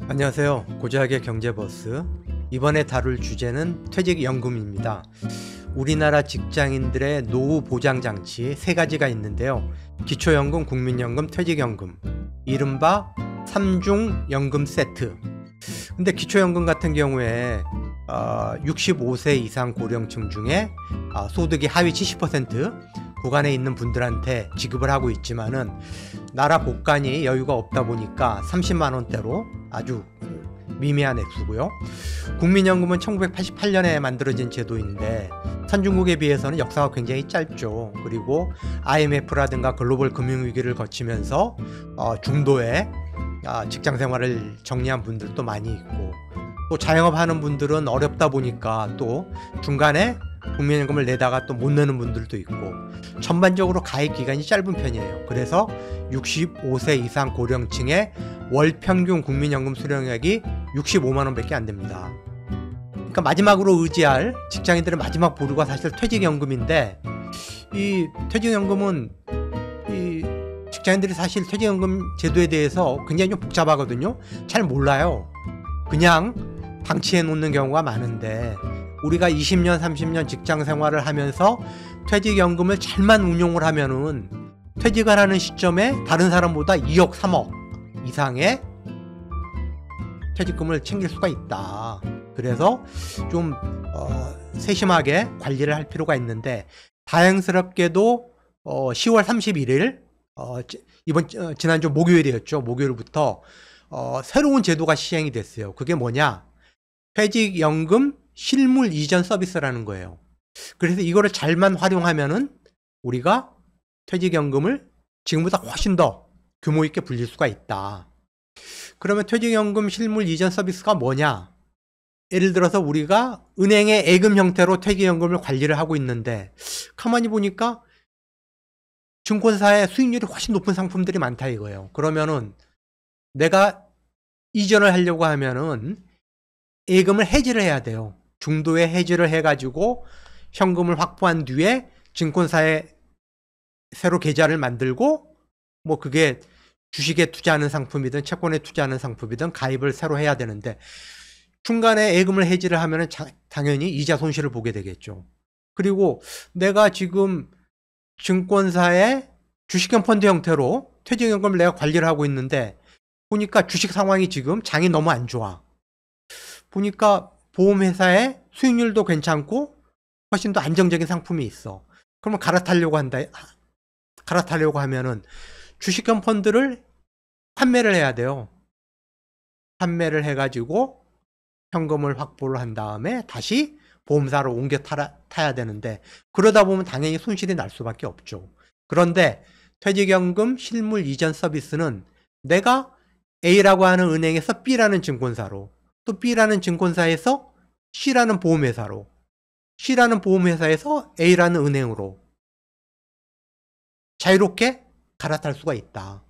안녕하세요. 고지학의 경제버스. 이번에 다룰 주제는 퇴직연금입니다. 우리나라 직장인들의 노후 보장 장치 세 가지가 있는데요. 기초연금, 국민연금, 퇴직연금. 이른바 3중 연금 세트. 근데 기초연금 같은 경우에 65세 이상 고령층 중에 소득이 하위 70% 구간에 있는 분들한테 지급을 하고 있지만은 나라 복간이 여유가 없다 보니까 30만 원대로 아주 미미한 액수고요. 국민연금은 1988년에 만들어진 제도인데 선진국에 비해서는 역사가 굉장히 짧죠. 그리고 IMF라든가 글로벌 금융위기를 거치면서 중도에 직장 생활을 정리한 분들도 많이 있고, 또 자영업하는 분들은 어렵다 보니까 또 중간에 국민연금을 내다가 또 못 내는 분들도 있고, 전반적으로 가입 기간이 짧은 편이에요. 그래서 65세 이상 고령층의 월 평균 국민연금 수령액이 65만 원밖에 안 됩니다. 그러니까 마지막으로 의지할 직장인들의 마지막 보루가 사실 퇴직연금인데, 이 퇴직연금은 이 직장인들이 사실 퇴직연금 제도에 대해서 굉장히 좀 복잡하거든요. 잘 몰라요. 그냥 방치해 놓는 경우가 많은데, 우리가 20년 30년 직장 생활을 하면서 퇴직연금을 잘만 운용을 하면은 퇴직을 하는 시점에 다른 사람보다 2억 3억 이상의 퇴직금을 챙길 수가 있다. 그래서 좀 세심하게 관리를 할 필요가 있는데, 다행스럽게도 10월 31일 지난주 목요일이었죠. 목요일부터 새로운 제도가 시행이 됐어요. 그게 뭐냐? 퇴직연금 실물 이전 서비스라는 거예요. 그래서 이거를 잘만 활용하면은 우리가 퇴직연금을 지금보다 훨씬 더 규모 있게 불릴 수가 있다. 그러면 퇴직연금 실물 이전 서비스가 뭐냐? 예를 들어서 우리가 은행의 예금 형태로 퇴직연금을 관리를 하고 있는데, 가만히 보니까 증권사의 수익률이 훨씬 높은 상품들이 많다 이거예요. 그러면은 내가 이전을 하려고 하면은 예금을 해지를 해야 돼요. 중도에 해지를 해가지고 현금을 확보한 뒤에 증권사에 새로 계좌를 만들고, 뭐 그게 주식에 투자하는 상품이든 채권에 투자하는 상품이든 가입을 새로 해야 되는데, 중간에 예금을 해지를 하면은 당연히 이자 손실을 보게 되겠죠. 그리고 내가 지금 증권사의 주식형 펀드 형태로 퇴직연금을 내가 관리를 하고 있는데, 보니까 주식 상황이 지금 장이 너무 안 좋아. 보니까 보험회사의 수익률도 괜찮고 훨씬 더 안정적인 상품이 있어. 그러면 갈아타려고 하면은 주식형 펀드를 판매를 해야 돼요. 판매를 해가지고 현금을 확보를 한 다음에 다시 보험사로 옮겨 타야 되는데, 그러다 보면 당연히 손실이 날 수밖에 없죠. 그런데 퇴직연금 실물 이전 서비스는 내가 A라고 하는 은행에서 B라는 증권사로, 또 B라는 증권사에서 C라는 보험회사로, C라는 보험회사에서 A라는 은행으로 자유롭게 갈아탈 수가 있다.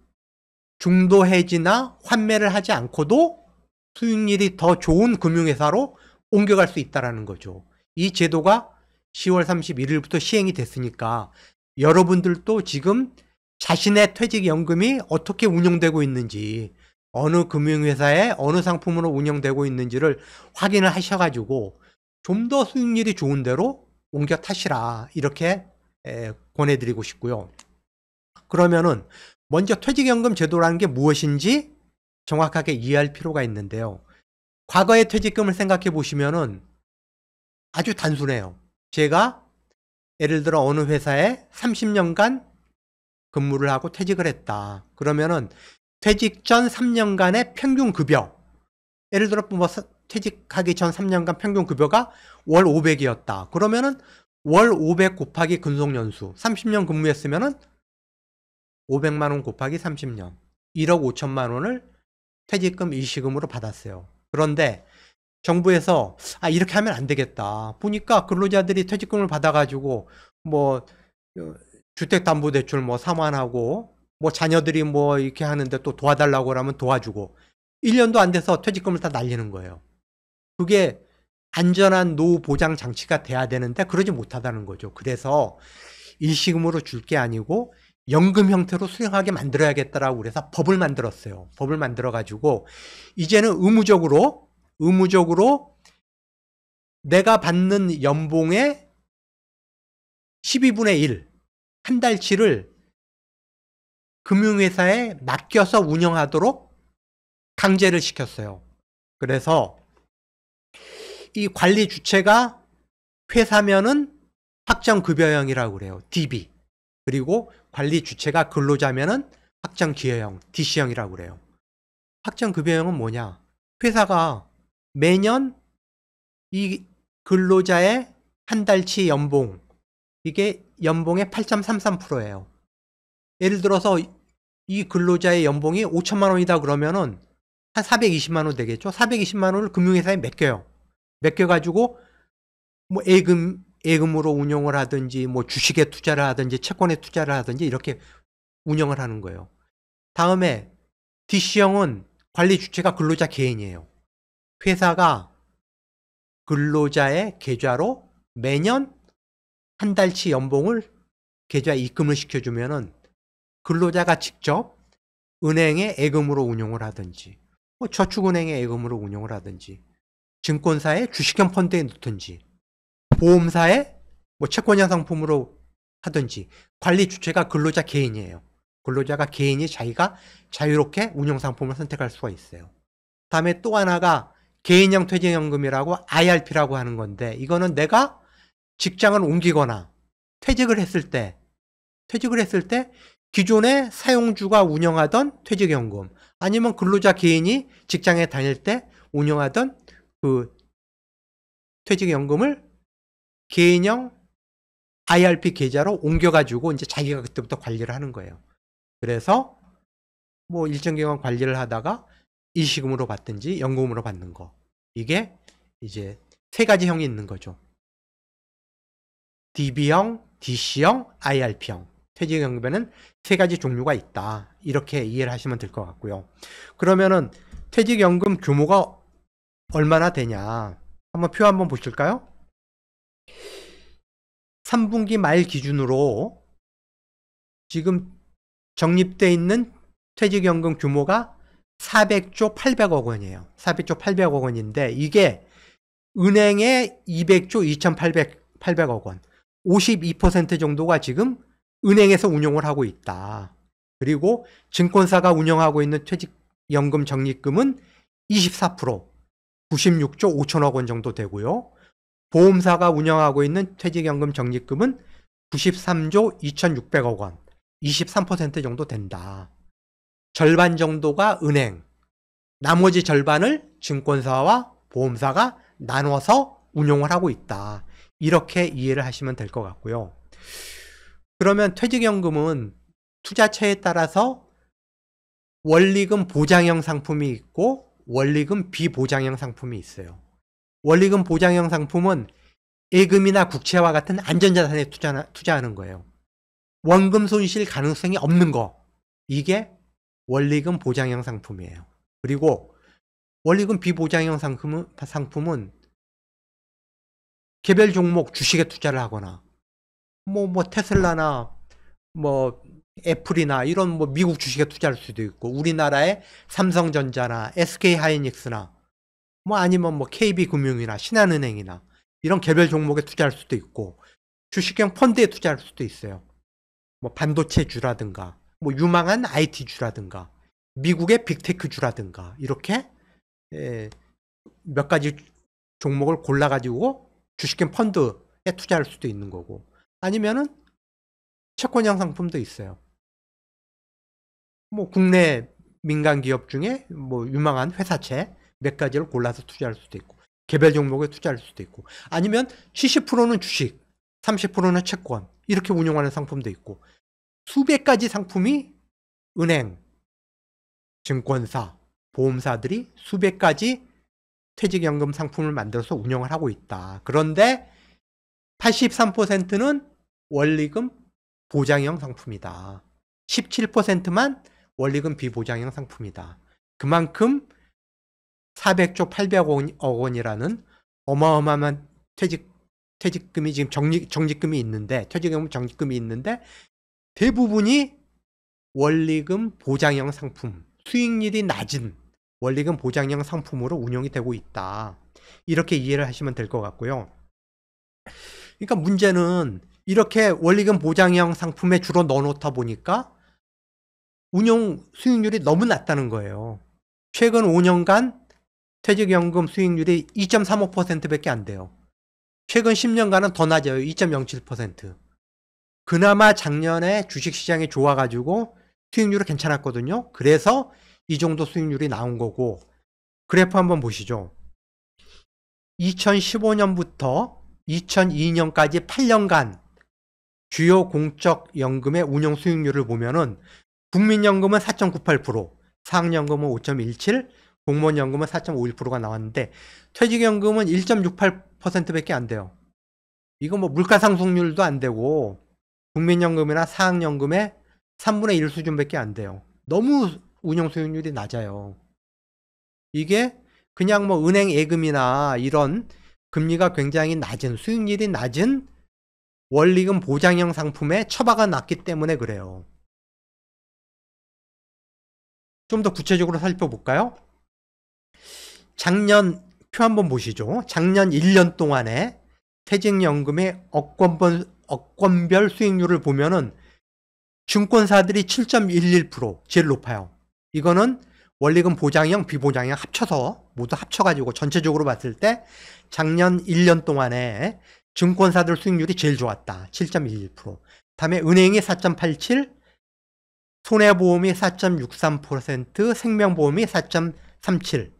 중도 해지나 환매를 하지 않고도 수익률이 더 좋은 금융회사로 옮겨갈 수 있다는 거죠. 이 제도가 10월 31일부터 시행이 됐으니까 여러분들도 지금 자신의 퇴직연금이 어떻게 운영되고 있는지, 어느 금융회사에 어느 상품으로 운영되고 있는지를 확인을 하셔가지고 좀 더 수익률이 좋은 데로 옮겨 타시라, 이렇게 권해드리고 싶고요. 그러면은 먼저 퇴직연금 제도라는 게 무엇인지 정확하게 이해할 필요가 있는데요. 과거의 퇴직금을 생각해 보시면은 아주 단순해요. 제가 예를 들어 어느 회사에 30년간 근무를 하고 퇴직을 했다. 그러면은 퇴직 전 3년간의 평균 급여, 예를 들어 뭐 퇴직하기 전 3년간 평균 급여가 월 500이었다. 그러면은 월 500 곱하기 근속연수, 30년 근무했으면은 500만 원 곱하기 30년, 1억 5천만 원을 퇴직금 일시금으로 받았어요. 그런데 정부에서 이렇게 하면 안 되겠다. 보니까 근로자들이 퇴직금을 받아가지고 뭐 주택담보대출 뭐 상환하고, 뭐 자녀들이 뭐 이렇게 하는데 또 도와달라고 하면 도와주고, 1년도 안 돼서 퇴직금을 다 날리는 거예요. 그게 안전한 노후 보장 장치가 돼야 되는데 그러지 못하다는 거죠. 그래서 일시금으로 줄 게 아니고 연금 형태로 수령하게 만들어야겠다라고 그래서 법을 만들었어요. 법을 만들어 가지고 이제는 의무적으로 내가 받는 연봉의 12분의 1, 한 달치를 금융회사에 맡겨서 운영하도록 강제를 시켰어요. 그래서 이 관리 주체가 회사면은 확정급여형이라고 그래요. DB. 그리고 관리 주체가 근로자면은 확정기여형, DC형이라고 그래요. 확정급여형은 뭐냐? 회사가 매년 이 근로자의 한 달치 연봉, 이게 연봉의 8.33%예요. 예를 들어서 이 근로자의 연봉이 5천만 원이다 그러면은 한 420만 원 되겠죠? 420만 원을 금융회사에 맡겨요. 맡겨가지고 뭐 예금으로 운용을 하든지 뭐 주식에 투자를 하든지 채권에 투자를 하든지 이렇게 운영을 하는 거예요. 다음에 DC형은 관리 주체가 근로자 개인이에요. 회사가 근로자의 계좌로 매년 한 달치 연봉을 계좌에 입금을 시켜주면은 근로자가 직접 은행에 예금으로 운용을 하든지 뭐 저축은행에 예금으로 운용을 하든지 증권사에 주식형 펀드에 넣든지 보험사에 뭐 채권형 상품으로 하든지 관리 주체가 근로자 개인이에요. 근로자가 개인이 자기가 자유롭게 운용 상품을 선택할 수가 있어요. 다음에 또 하나가 개인형 퇴직연금이라고 IRP라고 하는 건데 이거는 내가 직장을 옮기거나 퇴직을 했을 때 기존의 사용주가 운영하던 퇴직연금 아니면 근로자 개인이 직장에 다닐 때 운영하던 그 퇴직연금을 개인형 IRP 계좌로 옮겨가지고 이제 자기가 그때부터 관리를 하는 거예요. 그래서 뭐 일정 기간 관리를 하다가 일시금으로 받든지 연금으로 받는 거. 이게 이제 세 가지 형이 있는 거죠. DB형, DC형, IRP형. 퇴직연금에는 세 가지 종류가 있다. 이렇게 이해를 하시면 될 것 같고요. 그러면은 퇴직연금 규모가 얼마나 되냐. 한번 표 한번 보실까요? 3분기 말 기준으로 지금 적립되어 있는 퇴직연금 규모가 400조 800억 원이에요. 400조 800억 원인데 이게 은행에 200조 2800억 원. 52% 정도가 지금 은행에서 운용을 하고 있다. 그리고 증권사가 운영하고 있는 퇴직연금 적립금은 24%, 96조 5천억 원 정도 되고요. 보험사가 운영하고 있는 퇴직연금 적립금은 93조 2600억 원, 23% 정도 된다. 절반 정도가 은행, 나머지 절반을 증권사와 보험사가 나눠서 운용을 하고 있다. 이렇게 이해를 하시면 될 것 같고요. 그러면 퇴직연금은 투자처에 따라서 원리금 보장형 상품이 있고 원리금 비보장형 상품이 있어요. 원리금 보장형 상품은 예금이나 국채와 같은 안전자산에 투자하는 거예요. 원금 손실 가능성이 없는 거. 이게 원리금 보장형 상품이에요. 그리고 원리금 비보장형 상품은 개별 종목 주식에 투자를 하거나 뭐 테슬라나 뭐 애플이나 이런 뭐 미국 주식에 투자할 수도 있고 우리나라의 삼성전자나 SK하이닉스나 뭐 아니면 뭐 KB금융이나 신한은행이나 이런 개별 종목에 투자할 수도 있고 주식형 펀드에 투자할 수도 있어요. 뭐 반도체주라든가 뭐 유망한 IT주라든가 미국의 빅테크주라든가 이렇게 몇 가지 종목을 골라가지고 주식형 펀드에 투자할 수도 있는 거고 아니면은 채권형 상품도 있어요. 뭐 국내 민간 기업 중에 뭐 유망한 회사채 몇 가지를 골라서 투자할 수도 있고 개별 종목에 투자할 수도 있고 아니면 70%는 주식, 30%는 채권 이렇게 운용하는 상품도 있고 수백 가지 상품이 은행, 증권사, 보험사들이 수백 가지 퇴직연금 상품을 만들어서 운영을 하고 있다. 그런데 83%는 원리금 보장형 상품이다. 17%만 원리금 비보장형 상품이다. 그만큼 400조 800억 원이라는 어마어마한 퇴직금이 지금 적립금이 있는데 퇴직연금 적립금이 있는데 대부분이 원리금 보장형 상품, 수익률이 낮은 원리금 보장형 상품으로 운용이 되고 있다. 이렇게 이해를 하시면 될 것 같고요. 그러니까 문제는 이렇게 원리금 보장형 상품에 주로 넣어놓다 보니까 운용 수익률이 너무 낮다는 거예요. 최근 5년간 퇴직연금 수익률이 2.35%밖에 안 돼요. 최근 10년간은 더 낮아요. 2.07%. 그나마 작년에 주식시장이 좋아가지고 수익률이 괜찮았거든요. 그래서 이 정도 수익률이 나온 거고, 그래프 한번 보시죠. 2015년부터 2002년까지 8년간 주요 공적연금의 운용 수익률을 보면은 국민연금은 4.98%, 사학연금은 5.17%, 공무원연금은 4.51%가 나왔는데 퇴직연금은 1.68%밖에 안 돼요. 이거 뭐 물가상승률도 안 되고 국민연금이나 사학연금의 3분의 1 수준밖에 안 돼요. 너무 운용 수익률이 낮아요. 이게 그냥 뭐 은행 예금이나 이런 금리가 굉장히 낮은, 수익률이 낮은 원리금 보장형 상품에 처박아 놨기 때문에 그래요. 좀 더 구체적으로 살펴볼까요? 작년 표 한번 보시죠. 작년 1년 동안에 퇴직연금의 억건별 수익률을 보면은 증권사들이 7.11% 제일 높아요. 이거는 원리금 보장형, 비보장형 합쳐서 모두 합쳐가지고 전체적으로 봤을 때 작년 1년 동안에 증권사들 수익률이 제일 좋았다. 7.11%. 다음에 은행이 4.87%, 손해보험이 4.63%, 생명보험이 4.37%.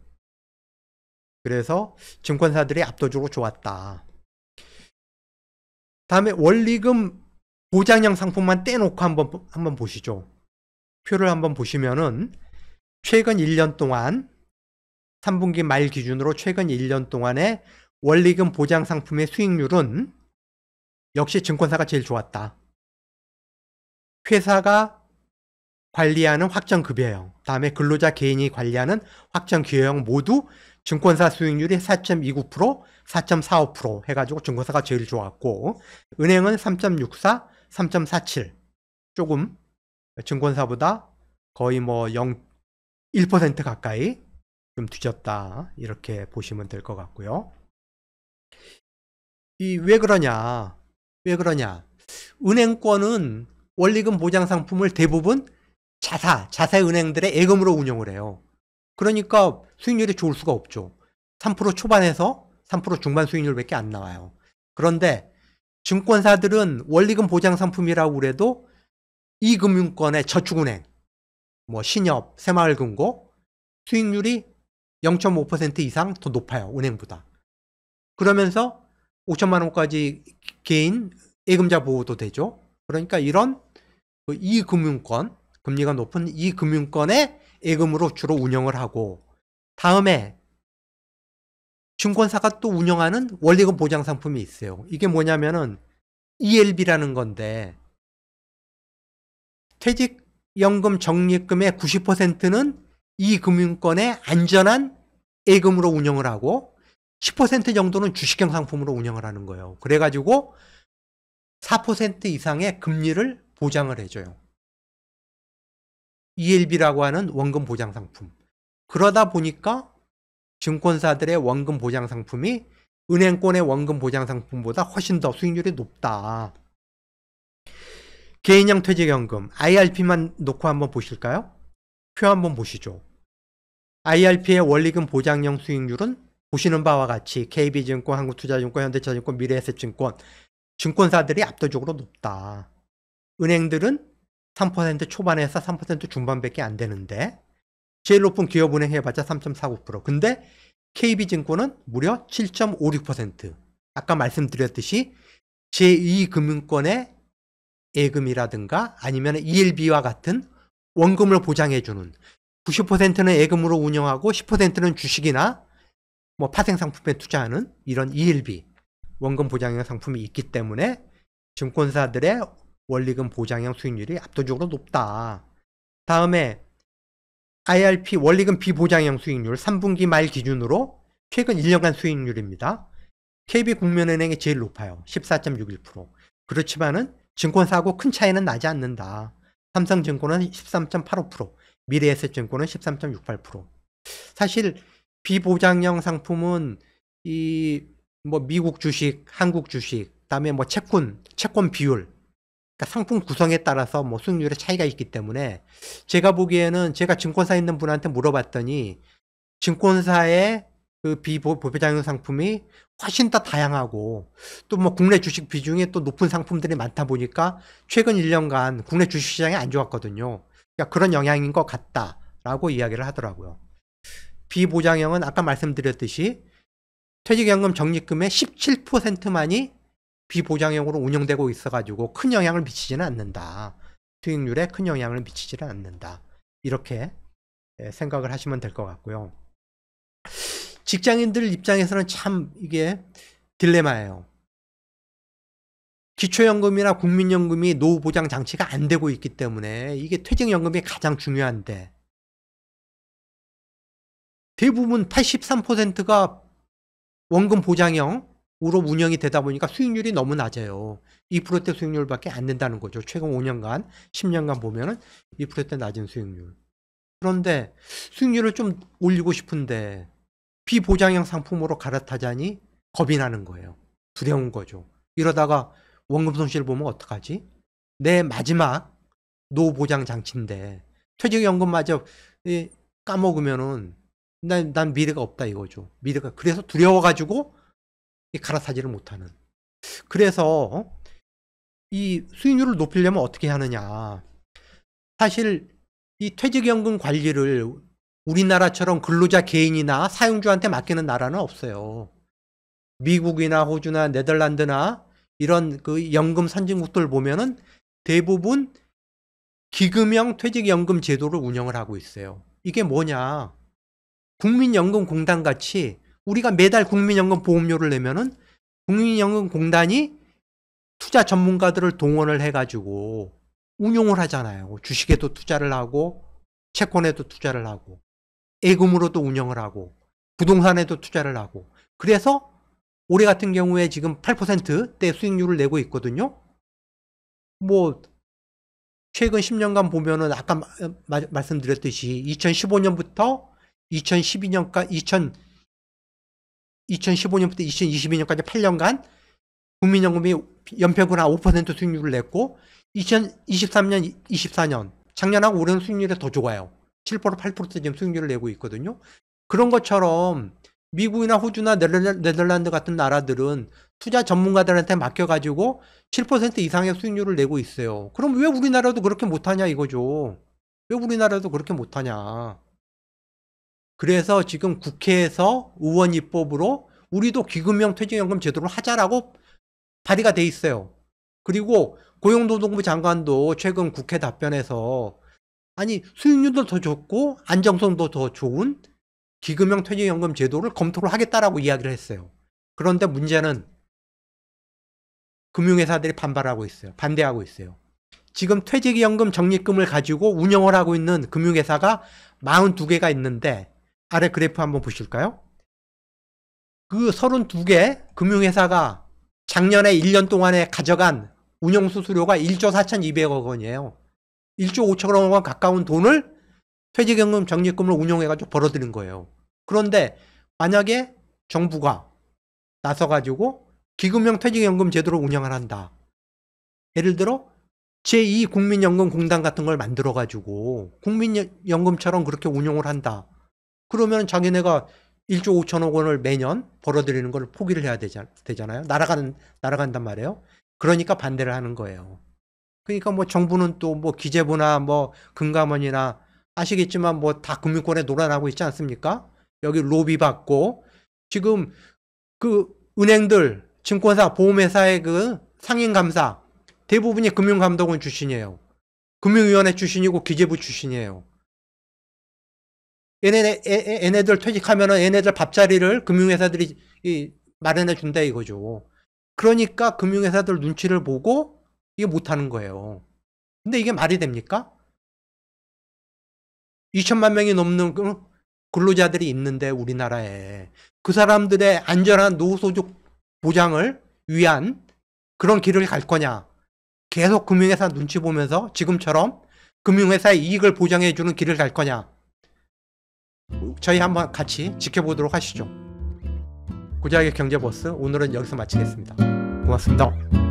그래서 증권사들이 압도적으로 좋았다. 다음에 원리금 보장형 상품만 떼놓고 한번 보시죠. 표를 한번 보시면은 최근 1년 동안 3분기 말 기준으로 최근 1년 동안의 원리금 보장 상품의 수익률은 역시 증권사가 제일 좋았다. 회사가 관리하는 확정급여형, 다음에 근로자 개인이 관리하는 확정기여형 모두 증권사 수익률이 4.29%, 4.45% 해가지고 증권사가 제일 좋았고, 은행은 3.64, 3.47. 조금 증권사보다 거의 뭐 1% 가까이 좀 뒤졌다. 이렇게 보시면 될 것 같고요. 왜 그러냐? 은행권은 원리금 보장 상품을 대부분 자사은행들의 예금으로 운영을 해요. 그러니까 수익률이 좋을 수가 없죠. 3% 초반에서 3% 중반 수익률밖에 안 나와요. 그런데 증권사들은 원리금 보장 상품이라고 그래도 이 금융권의 저축은행, 뭐 신협, 새마을금고 수익률이 0.5% 이상 더 높아요. 은행보다. 그러면서 5천만 원까지 개인 예금자 보호도 되죠. 그러니까 이런 이 금융권, 금리가 높은 이 금융권의 예금으로 주로 운영을 하고, 다음에 증권사가 또 운영하는 원리금 보장 상품이 있어요. 이게 뭐냐면은 ELB라는 건데, 퇴직연금 적립금의 90%는 이 금융권의 안전한 예금으로 운영을 하고 10% 정도는 주식형 상품으로 운영을 하는 거예요. 그래가지고 4% 이상의 금리를 보장을 해줘요. ELB라고 하는 원금 보장 상품. 그러다 보니까 증권사들의 원금 보장 상품이 은행권의 원금 보장 상품보다 훨씬 더 수익률이 높다. 개인형 퇴직연금 IRP만 놓고 한번 보실까요? 표 한번 보시죠. IRP의 원리금 보장형 수익률은 보시는 바와 같이 KB증권, 한국투자증권, 현대차증권, 미래에셋증권 증권사들이 압도적으로 높다. 은행들은 3% 초반에서 3% 중반밖에 안 되는데 제일 높은 기업은행 해봤자 3.49%. 근데 KB증권은 무려 7.56%. 아까 말씀드렸듯이 제2금융권의 예금이라든가 아니면 ELB와 같은 원금을 보장해주는 90%는 예금으로 운영하고 10%는 주식이나 뭐 파생상품에 투자하는 이런 ELB 원금 보장형 상품이 있기 때문에 증권사들의 원리금 보장형 수익률이 압도적으로 높다. 다음에 IRP 원리금 비보장형 수익률 3분기 말 기준으로 최근 1년간 수익률입니다. KB국민은행이 제일 높아요. 14.61%. 그렇지만은 증권사하고 큰 차이는 나지 않는다. 삼성증권은 13.85%, 미래에셋증권은 13.68%. 사실 비보장형 상품은 이 뭐 미국 주식, 한국 주식, 그다음에 뭐 채권 비율, 그러니까 상품 구성에 따라서 뭐 수익률의 차이가 있기 때문에 제가 보기에는 제가 증권사에 있는 분한테 물어봤더니 증권사의 그 비보장형 상품이 훨씬 더 다양하고 또 뭐 국내 주식 비중이 또 높은 상품들이 많다 보니까 최근 1년간 국내 주식시장이 안 좋았거든요. 그러니까 그런 영향인 것 같다라고 이야기를 하더라고요. 비보장형은 아까 말씀드렸듯이 퇴직연금 적립금의 17%만이 비보장형으로 운영되고 있어가지고 큰 영향을 미치지는 않는다. 수익률에 큰 영향을 미치지는 않는다. 이렇게 생각을 하시면 될 것 같고요. 직장인들 입장에서는 참 이게 딜레마예요. 기초연금이나 국민연금이 노후보장 장치가 안 되고 있기 때문에 이게 퇴직연금이 가장 중요한데 대부분 83%가 원금 보장형으로 운영이 되다 보니까 수익률이 너무 낮아요. 2%대 수익률밖에 안 된다는 거죠. 최근 5년간, 10년간 보면은 2%대 낮은 수익률. 그런데 수익률을 좀 올리고 싶은데 비보장형 상품으로 갈아타자니 겁이 나는 거예요. 두려운 거죠. 이러다가 원금 손실 보면 어떡하지? 내 마지막 노후보장 장치인데 퇴직연금마저 까먹으면은 난 미래가 없다 이거죠. 미래가. 그래서 두려워가지고 갈아타지를 못하는. 그래서 이 수익률을 높이려면 어떻게 하느냐. 사실 이 퇴직연금 관리를 우리나라처럼 근로자 개인이나 사용주한테 맡기는 나라는 없어요. 미국이나 호주나 네덜란드나 이런 그 연금 선진국들 보면은 대부분 기금형 퇴직연금 제도를 운영을 하고 있어요. 이게 뭐냐. 국민연금공단 같이 우리가 매달 국민연금 보험료를 내면은 국민연금공단이 투자 전문가들을 동원을 해가지고 운용을 하잖아요. 주식에도 투자를 하고 채권에도 투자를 하고 예금으로도 운영을 하고 부동산에도 투자를 하고 그래서 올해 같은 경우에 지금 8%대 수익률을 내고 있거든요. 뭐 최근 10년간 보면은 아까 말씀드렸듯이 2015년부터 2015년부터 2022년까지 8년간 국민연금이 연평균 한 5% 수익률을 냈고 2023년, 24년 작년하고 올해는 수익률이 더 좋아요. 7%, 8% 지금 수익률을 내고 있거든요. 그런 것처럼 미국이나 호주나 네덜란드 같은 나라들은 투자 전문가들한테 맡겨가지고 7% 이상의 수익률을 내고 있어요. 그럼 왜 우리나라도 그렇게 못하냐 이거죠. 왜 우리나라도 그렇게 못하냐. 그래서 지금 국회에서 의원 입법으로 우리도 기금형 퇴직연금 제도를 하자라고 발의가 돼 있어요. 그리고 고용노동부 장관도 최근 국회 답변에서 아니 수익률도 더 좋고 안정성도 더 좋은 기금형 퇴직연금 제도를 검토를 하겠다라고 이야기를 했어요. 그런데 문제는 금융회사들이 반발하고 있어요. 반대하고 있어요. 지금 퇴직연금 적립금을 가지고 운영을 하고 있는 금융회사가 42개가 있는데 아래 그래프 한번 보실까요? 그 32개 금융회사가 작년에 1년 동안에 가져간 운영수수료가 1조 4,200억 원이에요. 1조 5천억 원 가까운 돈을 퇴직연금 적립금을 운용해가지고 벌어들인 거예요. 그런데 만약에 정부가 나서가지고 기금형 퇴직연금 제도를 운영을 한다. 예를 들어 제2국민연금공단 같은 걸 만들어가지고 국민연금처럼 그렇게 운용을 한다. 그러면 자기네가 1조 5천억 원을 매년 벌어들이는 걸 포기를 해야 되잖아요. 날아간단 말이에요. 그러니까 반대를 하는 거예요. 그러니까 뭐 정부는 또 뭐 기재부나 뭐 금감원이나 아시겠지만 뭐 다 금융권에 놀아나고 있지 않습니까? 여기 로비 받고 지금 그 은행들, 증권사, 보험회사의 그 상임감사 대부분이 금융감독원 출신이에요. 금융위원회 출신이고 기재부 출신이에요. 얘네들 퇴직하면은 얘네들 밥자리를 금융회사들이 마련해 준다 이거죠. 그러니까 금융회사들 눈치를 보고 이게 못하는 거예요. 근데 이게 말이 됩니까? 2천만 명이 넘는 근로자들이 있는데 우리나라에 그 사람들의 안전한 노후소득 보장을 위한 그런 길을 갈 거냐. 계속 금융회사 눈치 보면서 지금처럼 금융회사의 이익을 보장해주는 길을 갈 거냐? 저희 한번 같이 지켜보도록 하시죠. 고작의 경제버스 오늘은 여기서 마치겠습니다. 고맙습니다.